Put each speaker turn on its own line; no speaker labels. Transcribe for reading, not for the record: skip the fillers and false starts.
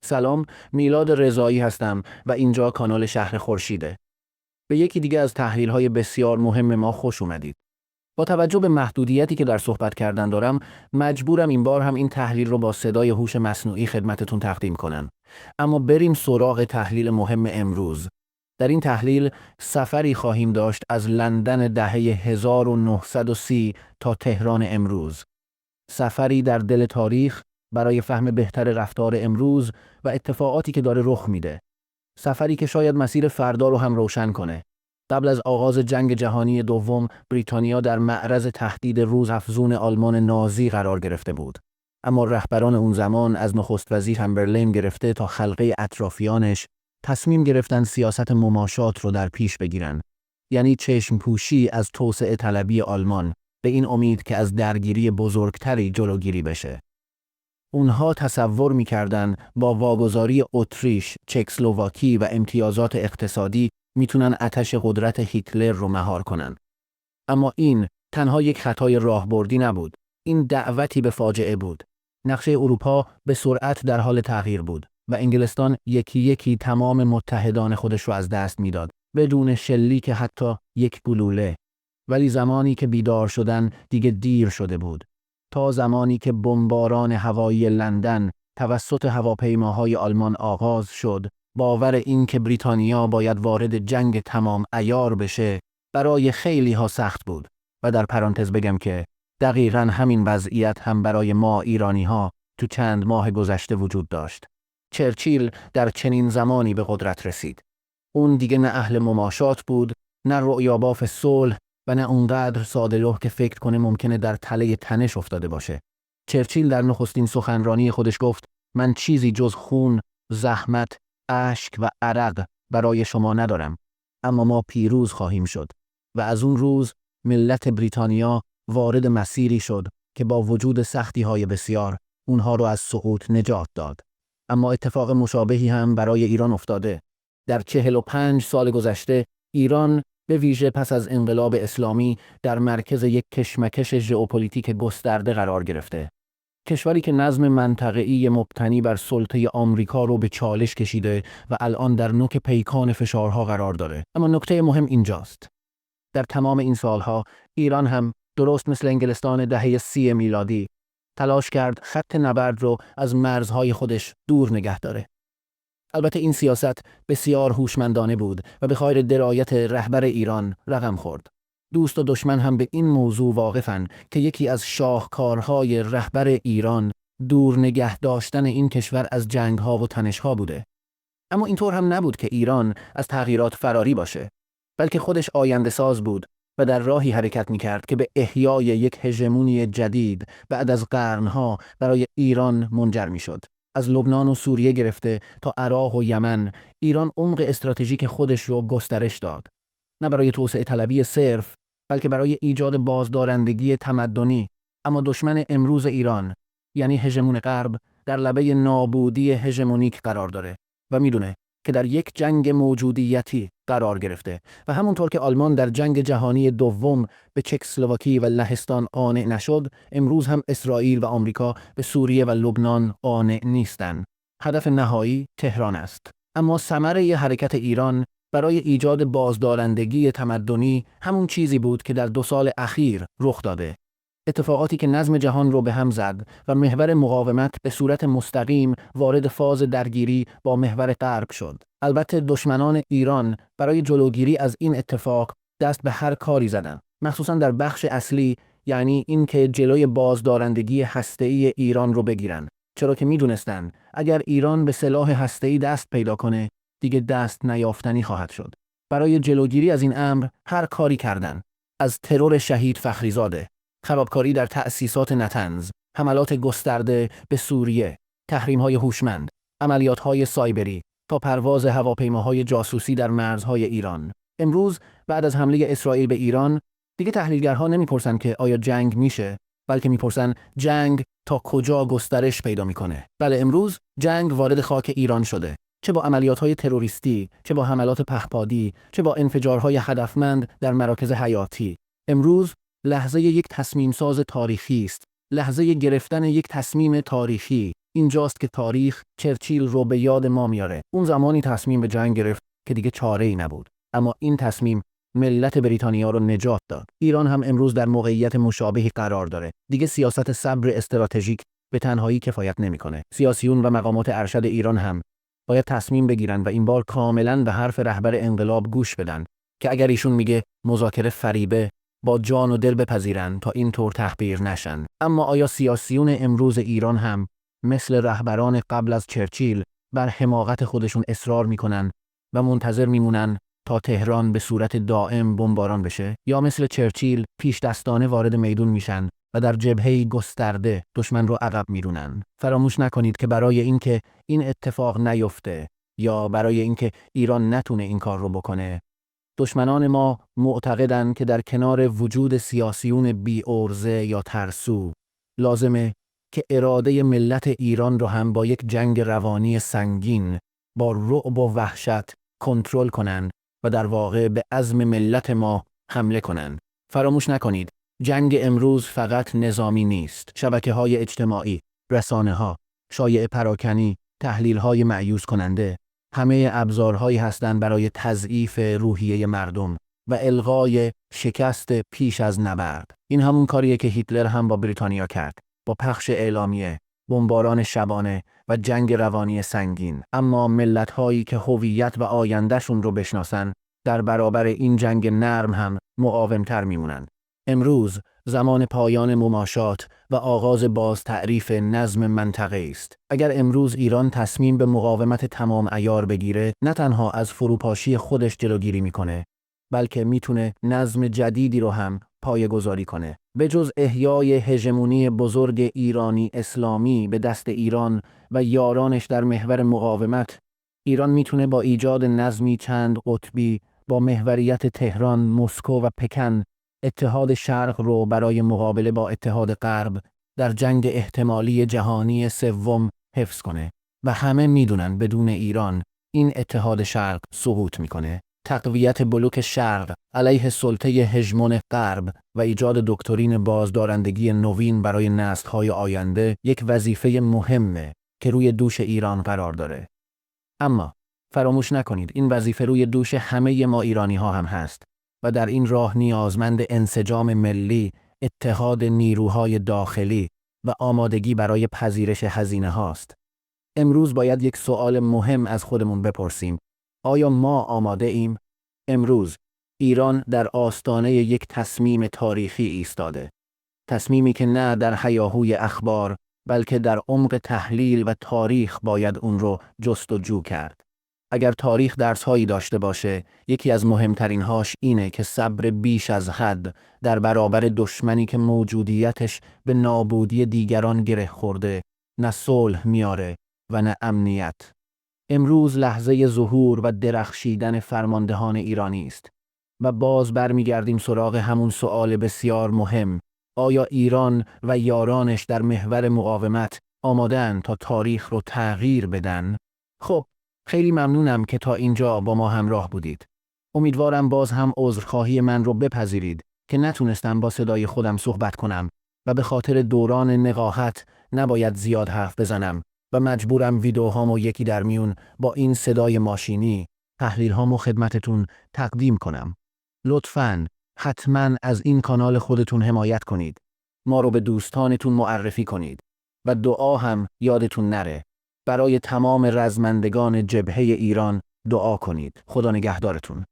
سلام، میلاد رضایی هستم و اینجا کانال شهر خورشیده. به یکی دیگه از تحلیل‌های بسیار مهم ما خوش اومدید. با توجه به محدودیتی که در صحبت کردن دارم، مجبورم این بار هم این تحلیل رو با صدای هوش مصنوعی خدمتتون تقدیم کنم. اما بریم سراغ تحلیل مهم امروز. در این تحلیل سفری خواهیم داشت از لندن دهه 1930 تا تهران امروز. سفری در دل تاریخ برای فهم بهتر رفتار امروز و اتفاقاتی که داره رخ میده. سفری که شاید مسیر فردا رو هم روشن کنه. قبل از آغاز جنگ جهانی دوم، بریتانیا در معرض تهدید روزافزون آلمان نازی قرار گرفته بود. اما رهبران اون زمان از نخست وزیر چمبرلین گرفته تا خلقه اطرافیانش تصمیم گرفتن سیاست مماشات رو در پیش بگیرن. یعنی چشم پوشی از توسعه طلبی آلمان، به این امید که از درگیری بزرگتری جلوگیری بشه. اونها تصور می‌کردن با واگذاری اتریش، چکسلواکی و امتیازات اقتصادی میتونن آتش قدرت هیتلر رو مهار کنن. اما این تنها یک خطای راهبردی نبود. این دعوتی به فاجعه بود. نقشه اروپا به سرعت در حال تغییر بود و انگلستان یکی یکی تمام متحدان خودش رو از دست میداد، بدون شلیک حتی یک گلوله. ولی زمانی که بیدار شدن دیگه دیر شده بود. تا زمانی که بمباران هوایی لندن توسط هواپیماهای آلمان آغاز شد، باور این که بریتانیا باید وارد جنگ تمام عیار بشه برای خیلی ها سخت بود. و در پرانتز بگم که دقیقاً همین وضعیت هم برای ما ایرانی ها تو چند ماه گذشته وجود داشت. چرچیل در چنین زمانی به قدرت رسید. اون دیگه نه اهل مماشات بود، نه رؤیاباف صلح و نه اونقدر ساده‌لوح که فکر کنه ممکنه در تله تنش افتاده باشه. چرچیل در نخستین سخنرانی خودش گفت: من چیزی جز خون، زحمت، اشک و عرق برای شما ندارم، اما ما پیروز خواهیم شد. و از اون روز ملت بریتانیا وارد مسیری شد که با وجود سختی‌های بسیار اونها رو از سقوط نجات داد. اما اتفاق مشابهی هم برای ایران افتاده. در 45 سال گذشته ایران به ویژه پس از انقلاب اسلامی در مرکز یک کشمکش ژئوپلیتیک گسترده قرار گرفته. کشوری که نظم منطقه‌ای مبتنی بر سلطه آمریکا رو به چالش کشیده و الان در نوک پیکان فشارها قرار داره. اما نکته مهم اینجاست. در تمام این سالها ایران هم درست مثل انگلستان دهه 30 میلادی تلاش کرد خط نبرد رو از مرزهای خودش دور نگه داره. البته این سیاست بسیار هوشمندانه بود و به خاطر درایت رهبر ایران رقم خورد. دوست و دشمن هم به این موضوع واقفن که یکی از شاهکارهای رهبر ایران دور نگه داشتن این کشور از جنگ‌ها و تنش‌ها بوده. اما اینطور هم نبود که ایران از تغییرات فراری باشه، بلکه خودش آینده ساز بود و در راهی حرکت می‌کرد که به احیای یک هژمونی جدید بعد از قرن‌ها برای ایران منجر می‌شد. از لبنان و سوریه گرفته تا عراق و یمن، ایران عمق استراتژیک خودش رو گسترش داد. نه برای توسعه طلبی صرف، بلکه برای ایجاد بازدارندگی تمدنی. اما دشمن امروز ایران، یعنی هژمون غرب، در لبه نابودی هژمونیک قرار داره و میدونه که در یک جنگ موجودیتی قرار گرفته و همونطور که آلمان در جنگ جهانی دوم به چکسلواکی و لهستان قانع نشد، امروز هم اسرائیل و آمریکا به سوریه و لبنان قانع نیستن. هدف نهایی تهران است. اما ثمره حرکت ایران برای ایجاد بازدارندگی تمدنی همون چیزی بود که در 2 سال اخیر رخ داده. اتفاقاتی که نظم جهان رو به هم زد و محور مقاومت به صورت مستقیم وارد فاز درگیری با محور غرب شد. البته دشمنان ایران برای جلوگیری از این اتفاق دست به هر کاری زدند، مخصوصا در بخش اصلی، یعنی این که جلوی بازدارندگی هسته‌ای ایران رو بگیرن، چرا که میدونستند اگر ایران به سلاح هسته‌ای دست پیدا کنه دیگه دست نیافتنی خواهد شد. برای جلوگیری از این امر هر کاری کردند، از ترور شهید فخریزاده، خرابکاری در تأسیسات نتنز، حملات گسترده به سوریه، تحریم‌های هوشمند، عملیات‌های سایبری تا پرواز هواپیماهای جاسوسی در مرزهای ایران. امروز بعد از حمله اسرائیل به ایران دیگه تحلیلگرها نمی‌پرسن که آیا جنگ میشه، بلکه می‌پرسن جنگ تا کجا گسترش پیدا می‌کنه. بله، امروز جنگ وارد خاک ایران شده، چه با عملیات‌های تروریستی، چه با حملات پهپادی، چه با انفجارهای هدفمند در مراکز حیاتی. امروز لحظه یک تصمیم ساز تاریخی است، لحظه گرفتن یک تصمیم تاریخی. اینجاست که تاریخ چرچیل رو به یاد ما میاره. اون زمانی تصمیم به جنگ گرفت که دیگه چاره‌ای نبود. اما این تصمیم ملت بریتانیا رو نجات داد. ایران هم امروز در موقعیت مشابهی قرار داره. دیگه سیاست صبر استراتژیک به تنهایی کفایت نمیکنه. سیاسیون و مقامات ارشد ایران هم باید تصمیم بگیرن و این بار کاملا به حرف رهبر انقلاب گوش بدن که اگر ایشون میگه مذاکره فریبه، با جان و دل بپذیرن تا اینطور تحقیر نشن. اما آیا سیاسیون امروز ایران هم مثل رهبران قبل از چرچیل بر حماقت خودشون اصرار میکنن و منتظر میمونن تا تهران به صورت دائم بمباران بشه، یا مثل چرچیل پیش دستانه وارد میدون میشن و در جبهه‌ای گسترده دشمن رو عقب میرونن؟ فراموش نکنید که برای اینکه این اتفاق نیفته یا برای اینکه ایران نتونه این کار رو بکنه، دشمنان ما معتقدن که در کنار وجود سیاسیون بی ارزه یا ترسو، لازمه که اراده ملت ایران رو هم با یک جنگ روانی سنگین با رعب و وحشت کنترل کنن و در واقع به عزم ملت ما حمله کنن. فراموش نکنید جنگ امروز فقط نظامی نیست. شبکه‌های اجتماعی، رسانه‌ها، شایعه پراکنی، تحلیل‌های مأیوس کننده، همه ابزارهایی هستند برای تضعیف روحیه مردم و الغای شکست پیش از نبرد. این همون کاریه که هیتلر هم با بریتانیا کرد، با پخش اعلامیه، بمباران شبانه و جنگ روانی سنگین. اما ملت‌هایی که هویت و آیندهشون رو بشناسن در برابر این جنگ نرم هم مقاومتر میمونن. امروز زمان پایان مماشات و آغاز باز تعریف نظم منطقه است. اگر امروز ایران تصمیم به مقاومت تمام عیار بگیره، نه تنها از فروپاشی خودش جلوگیری میکنه، بلکه میتونه نظم جدیدی رو هم پایه‌گذاری کنه. به جز احیای هژمونی بزرگ ایرانی اسلامی به دست ایران و یارانش در محور مقاومت، ایران میتونه با ایجاد نظمی چند قطبی با محوریت تهران، مسکو و پکن اتحاد شرق رو برای مقابله با اتحاد غرب در جنگ احتمالی جهانی سوم حفظ کنه. و همه میدونن بدون ایران این اتحاد شرق سقوط میکنه. تقویت بلوک شرق علیه سلطه هژمون غرب و ایجاد دکترین بازدارندگی نوین برای نسل‌های آینده یک وظیفه مهمه که روی دوش ایران قرار داره. اما فراموش نکنید این وظیفه روی دوش همه ما ایرانی‌ها هم هست و در این راه نیازمند انسجام ملی، اتحاد نیروهای داخلی و آمادگی برای پذیرش هزینه هاست. امروز باید یک سوال مهم از خودمون بپرسیم: آیا ما آماده ایم؟ امروز ایران در آستانه یک تصمیم تاریخی ایستاده. تصمیمی که نه در هیاهوی اخبار بلکه در عمق تحلیل و تاریخ باید اون رو جستجو کرد. اگر تاریخ درس‌هایی داشته باشه، یکی از مهمترین‌هاش اینه که صبر بیش از حد در برابر دشمنی که موجودیتش به نابودی دیگران گره خورده، نه صلح میاره و نه امنیت. امروز لحظه ظهور و درخشیدن فرماندهان ایرانی است و باز برمیگردیم سراغ همون سوال بسیار مهم: آیا ایران و یارانش در محور مقاومت آماده‌اند تا تاریخ رو تغییر بدن؟ خب، خیلی ممنونم که تا اینجا با ما همراه بودید. امیدوارم باز هم عذرخواهی من رو بپذیرید که نتونستم با صدای خودم صحبت کنم و به خاطر دوران نقاهت نباید زیاد حرف بزنم و مجبورم ویدیوهامو یکی در میون با این صدای ماشینی تحلیل‌هامو خدمتتون تقدیم کنم. لطفاً حتماً از این کانال خودتون حمایت کنید. ما رو به دوستانتون معرفی کنید و دعا هم یادتون نره. برای تمام رزمندگان جبهه ایران دعا کنید. خدا نگهدارتون.